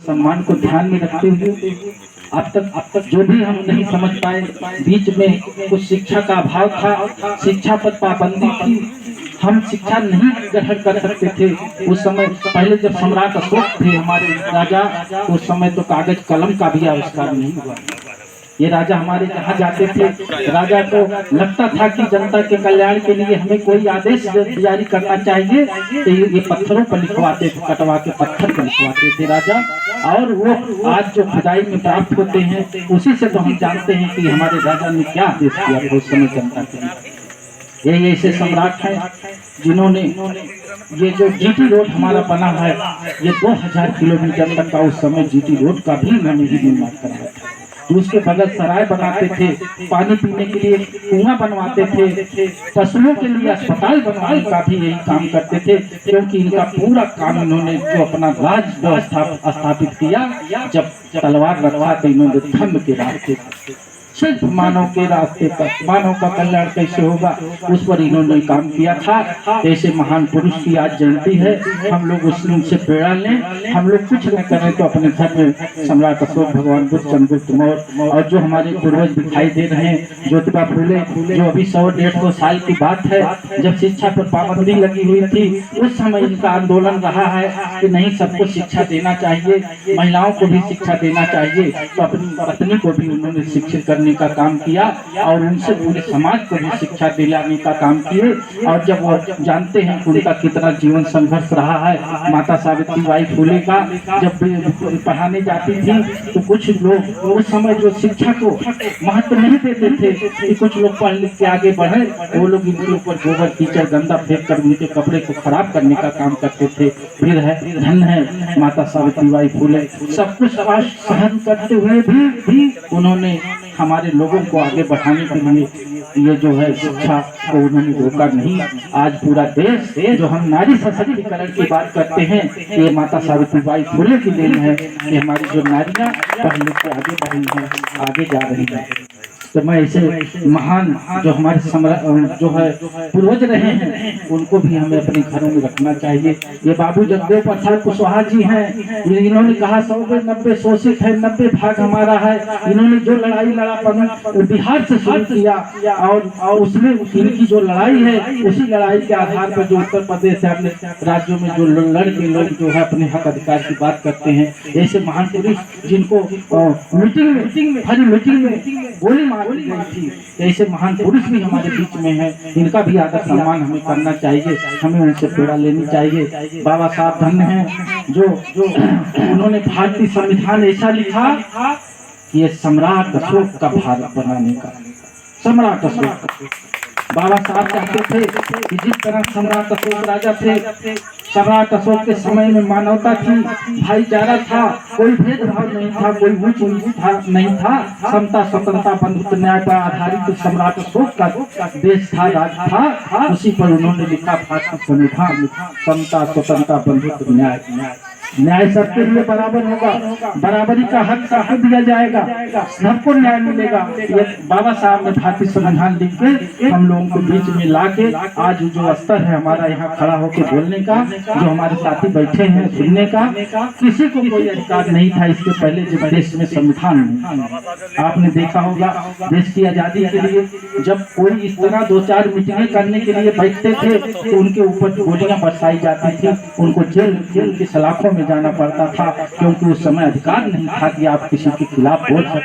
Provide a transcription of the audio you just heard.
सम्मान को ध्यान में रखते हुए अब तक जो भी हम नहीं समझ पाए, बीच में कुछ शिक्षा का अभाव था, शिक्षा पर पाबंदी थी, हम शिक्षा नहीं ग्रहण कर सकते थे। उस समय पहले जब सम्राट अशोक थे हमारे राजा, उस समय तो कागज कलम का भी आविष्कार नहीं हुआ। ये राजा हमारे जहाँ जाते थे, राजा को लगता था कि जनता के कल्याण के लिए हमें कोई आदेश जारी करना चाहिए, तो ये पत्थरों पर लिखवाते थे, कटवा के पत्थर पर लिखवाते थे राजा। और वो आज जो खुदाई में प्राप्त होते हैं, उसी से तो हम जानते हैं कि हमारे राजा ने क्या आदेश किया था उस समय जनता के लिए। ये ऐसे सम्राट हैं जिन्होंने ये जो जीटी रोड हमारा बना है, ये 2000 किलोमीटर तक का उस समय जीटी रोड का भी उन्होंने ही निर्माण कराया था। उसके बगल सराय बनाते थे, पानी पीने के लिए कुआं बनवाते थे, पशुओं के लिए अस्पताल बनवाने का भी यही काम करते थे, क्योंकि इनका पूरा काम इन्होंने जो अपना राज व्यवस्था स्थापित किया, जब तलवार रखा तो इन्होंने धर्म के रास्ते सिर्फ मानव के रास्ते पर, मानव का कल्याण कैसे होगा उस पर इन्होंने काम किया था। ऐसे महान पुरुष की आज जयंती है, हम लोग उनसे प्रेरणा लें। हम लोग कुछ न करें तो अपने घर में सम्राट अशोक, भगवान बुद्ध, चंद्रगुप्त मौर्य और जो हमारे पूर्वज दिखाई दे रहे हैं, ज्योतिबा फूले, जो अभी 100-150 साल की बात है, जब शिक्षा पर पाबंदी लगी हुई थी, उस समय इनका आंदोलन रहा है कि नहीं, सबको शिक्षा देना चाहिए, महिलाओं को भी शिक्षा देना चाहिए। तो अपनी पत्नी को भी उन्होंने शिक्षित करने का काम किया और उनसे पूरे समाज को भी शिक्षा दिलाने का काम किए। और जब वो जानते हैं कि उनका कितना जीवन संघर्ष रहा है, माता सावित्री बाई फूले का जब पढ़ाने जाती थी तो कुछ लोग उस समय जो शिक्षा को महत्व नहीं देते थे कि कुछ लोग पढ़ लिख के आगे बढ़े, वो लोग इनके ऊपर गोबर कीचड़ गंदा फेंक कर उनके कपड़े को खराब करने का काम करते थे। फिर है धन है माता सावित्री बाई फूले, सब कुछ सहन करते हुए भी उन्होंने हमारे लोगों को आगे बढ़ाने के लिए ये जो है शिक्षा को उन्होंने रोका नहीं। आज पूरा देश जो हम नारी सशक्तिकरण की बात करते हैं, ये माता सावित्रीबाई फूले की देन है कि हमारी जो नारियां पढ़ लिख के आगे बढ़ी हैं, आगे जा रही हैं। तो मैं ऐसे महान जो हमारे जो है पूर्वज रहे हैं, उनको भी हमें अपने घरों में रखना चाहिए। ये बाबू जगदेव प्रसाद कुशवाहा जी हैं, इन्होंने कहा 100 में 90 शोषित है, 90 भाग हमारा है। इन्होंने जो लड़ाई लड़ा बिहार से शुरू किया और उसमें इनकी जो लड़ाई है, उसी लड़ाई के आधार पर जो उत्तर प्रदेश से अपने राज्यों में जो लड़के लोग जो है अपने हक अधिकार की बात करते हैं, ऐसे महान पुरुष जिनको मीटिंग में गोली मार दी गई थी, ऐसे महान पुरुष भी हमारे बीच में हैं। इनका भी आदर सम्मान हमें करना चाहिए, हमें उनसे प्रेरणा लेनी चाहिए। बाबा साहब धन्य हैं जो उन्होंने भारतीय संविधान ऐसा लिखा कि ये सम्राट अशोक का भारत बनाने का, सम्राट अशोक बाबा साहब चाहते थे कि जिस तरह सम्राट अशोक राजा थे, सम्राट अशोक के समय में मानवता थी, भाईचारा था, कोई भेदभाव नहीं था, कोई ऊंच नीच नहीं था, समता स्वतंत्रता बंधुत्व न्याय पर आधारित सम्राट अशोक का देश था, राज था। उसी पर उन्होंने लिखा भारतीय संविधान, समता स्वतंत्रता बंधुत्व न्याय, न्याय सबके लिए बराबर होगा, बराबरी का हक दिया जाएगा, सबको न्याय मिलेगा। ये बाबा साहब ने भारतीय संविधान लिख के हम लोगों को बीच में लाके आज जो स्तर है हमारा यहाँ खड़ा होकर बोलने का, जो हमारे साथी बैठे हैं सुनने का, किसी को कोई अधिकार नहीं था इसके पहले जब देश में संविधान नहीं। आपने देखा होगा देश की आजादी के लिए जब कोई इस तरह 2-4 मीटिंगें करने के लिए बैठते थे तो उनके ऊपर गोलियां बरसाई जाती थी, उनको जेल की सलाखों में जाना पड़ता था, क्योंकि उस समय अधिकार नहीं था कि आप किसी के खिलाफ बोल सके।